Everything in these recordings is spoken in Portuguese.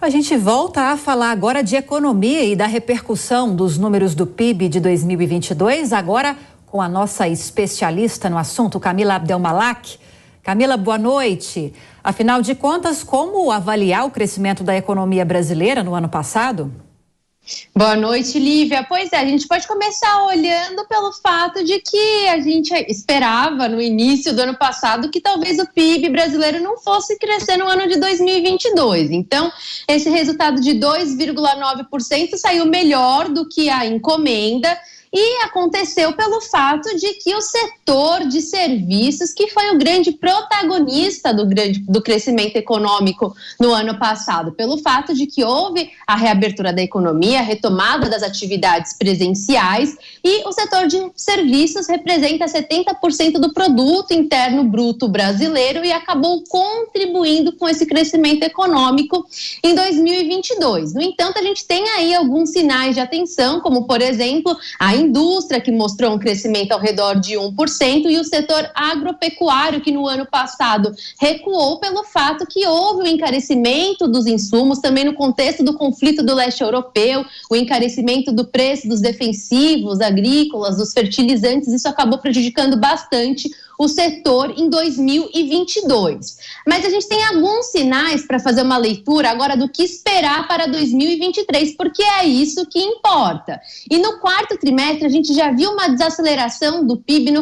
A gente volta a falar agora de economia e da repercussão dos números do PIB de 2022, agora com a nossa especialista no assunto, Camila Abdelmalak. Camila, boa noite. Afinal de contas, como avaliar o crescimento da economia brasileira no ano passado? Boa noite, Lívia. Pois é, a gente pode começar olhando pelo fato de que a gente esperava no início do ano passado que talvez o PIB brasileiro não fosse crescer no ano de 2022. Então, esse resultado de 2,9% saiu melhor do que a encomenda. E aconteceu pelo fato de que o setor de serviços, que foi o grande protagonista do crescimento econômico no ano passado, pelo fato de que houve a reabertura da economia, a retomada das atividades presenciais, e o setor de serviços representa 70% do produto interno bruto brasileiro e acabou contribuindo com esse crescimento econômico em 2022. No entanto, a gente tem aí alguns sinais de atenção, como, por exemplo, a indústria, que mostrou um crescimento ao redor de 1%, e o setor agropecuário, que no ano passado recuou pelo fato que houve o encarecimento dos insumos, também no contexto do conflito do leste europeu, o encarecimento do preço dos defensivos agrícolas, dos fertilizantes. Isso acabou prejudicando bastante o setor em 2022. Mas a gente tem alguns sinais para fazer uma leitura agora do que esperar para 2023, porque é isso que importa. E no quarto trimestre, a gente já viu uma desaceleração do PIB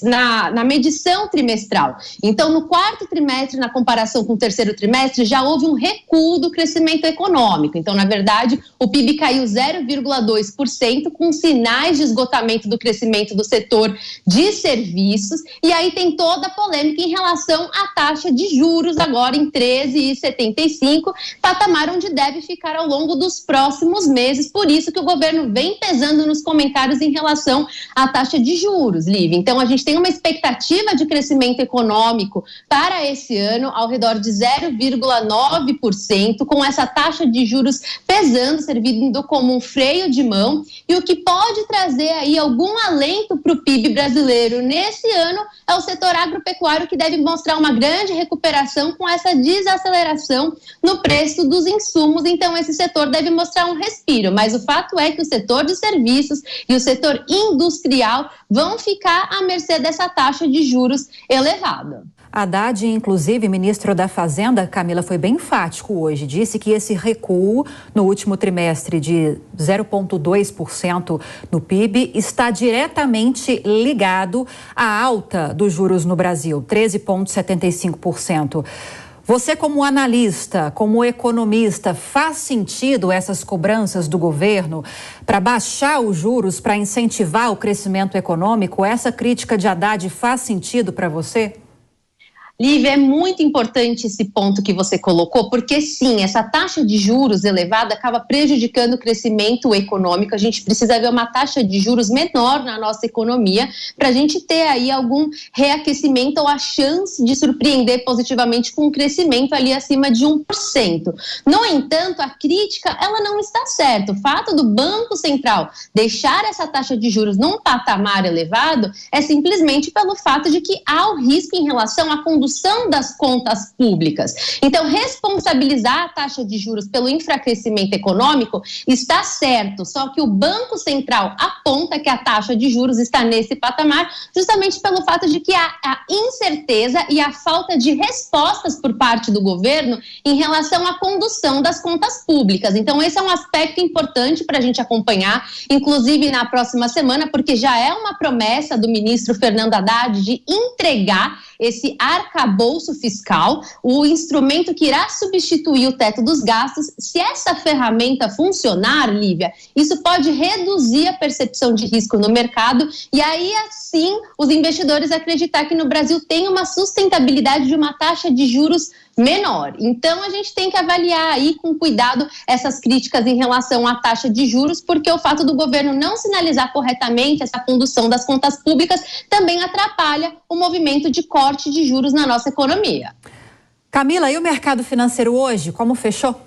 na medição trimestral. Então, no quarto trimestre, na comparação com o terceiro trimestre, já houve um recuo do crescimento econômico. Então, na verdade, o PIB caiu 0,2%, com sinais de esgotamento do crescimento do setor de serviços. E aí tem toda a polêmica em relação à taxa de juros, agora em 13,75, patamar onde deve ficar ao longo dos próximos meses. Por isso que o governo vem pesando nos comentários em relação à taxa de juros, Lívia. Então, a gente tem uma expectativa de crescimento econômico para esse ano ao redor de 0,9%, com essa taxa de juros pesando, servindo como um freio de mão, e o que pode trazer aí algum alento para o PIB brasileiro nesse ano é o setor agropecuário, que deve mostrar uma grande recuperação com essa desaceleração no preço dos insumos. Então, esse setor deve mostrar um respiro, mas o fato é que o setor de serviços e o setor industrial vão ficar à mercê dessa taxa de juros elevada. Haddad, inclusive, ministro da Fazenda, Camila, foi bem enfático hoje. Disse que esse recuo no último trimestre de 0,2% no PIB está diretamente ligado à alta dos juros no Brasil, 13,75%. Você, como analista, como economista, faz sentido essas cobranças do governo para baixar os juros, para incentivar o crescimento econômico? Essa crítica de Haddad faz sentido para você? Lívia, é muito importante esse ponto que você colocou, porque sim, essa taxa de juros elevada acaba prejudicando o crescimento econômico. A gente precisa ver uma taxa de juros menor na nossa economia para a gente ter aí algum reaquecimento ou a chance de surpreender positivamente com um crescimento ali acima de 1%. No entanto, a crítica, ela não está certa. O fato do Banco Central deixar essa taxa de juros num patamar elevado é simplesmente pelo fato de que há o risco em relação à condução das contas públicas. Então, responsabilizar a taxa de juros pelo enfraquecimento econômico está certo, só que o Banco Central aponta que a taxa de juros está nesse patamar justamente pelo fato de que há a incerteza e a falta de respostas por parte do governo em relação à condução das contas públicas. Então, esse é um aspecto importante para a gente acompanhar, inclusive na próxima semana, porque já é uma promessa do ministro Fernando Haddad de entregar esse arcabouço fiscal, o instrumento que irá substituir o teto dos gastos. Se essa ferramenta funcionar, Lívia, isso pode reduzir a percepção de risco no mercado e aí, assim, os investidores acreditar que no Brasil tem uma sustentabilidade de uma taxa de juros menor. Então, a gente tem que avaliar aí com cuidado essas críticas em relação à taxa de juros, porque o fato do governo não sinalizar corretamente essa condução das contas públicas também atrapalha o movimento de corte de juros na nossa economia. Camila, e o mercado financeiro hoje, como fechou?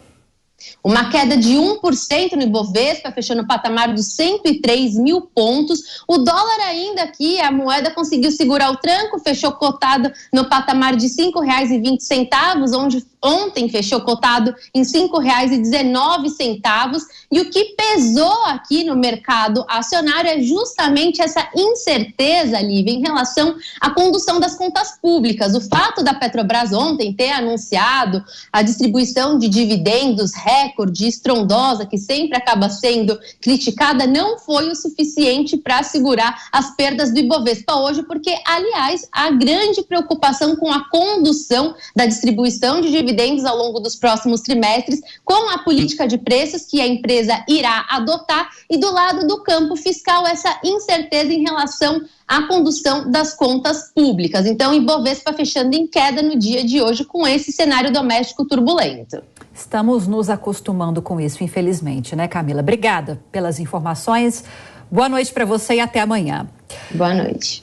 Uma queda de 1% no Ibovespa, fechando no patamar dos 103 mil pontos. O dólar ainda aqui, a moeda conseguiu segurar o tranco, fechou cotado no patamar de R$ 5,20, onde ontem fechou cotado em R$ 5,19. E o que pesou aqui no mercado acionário é justamente essa incerteza, Lívia, em relação à condução das contas públicas. O fato da Petrobras ontem ter anunciado a distribuição de dividendos recorde, estrondosa, que sempre acaba sendo criticada, não foi o suficiente para segurar as perdas do Ibovespa hoje, porque, aliás, há grande preocupação com a condução da distribuição de dividendos ao longo dos próximos trimestres, com a política de preços que a empresa irá adotar, e do lado do campo fiscal, essa incerteza em relação à condução das contas públicas. Então, Ibovespa fechando em queda no dia de hoje com esse cenário doméstico turbulento. Estamos nos acostumando com isso, infelizmente, né, Camila? Obrigada pelas informações. Boa noite para você e até amanhã. Boa noite.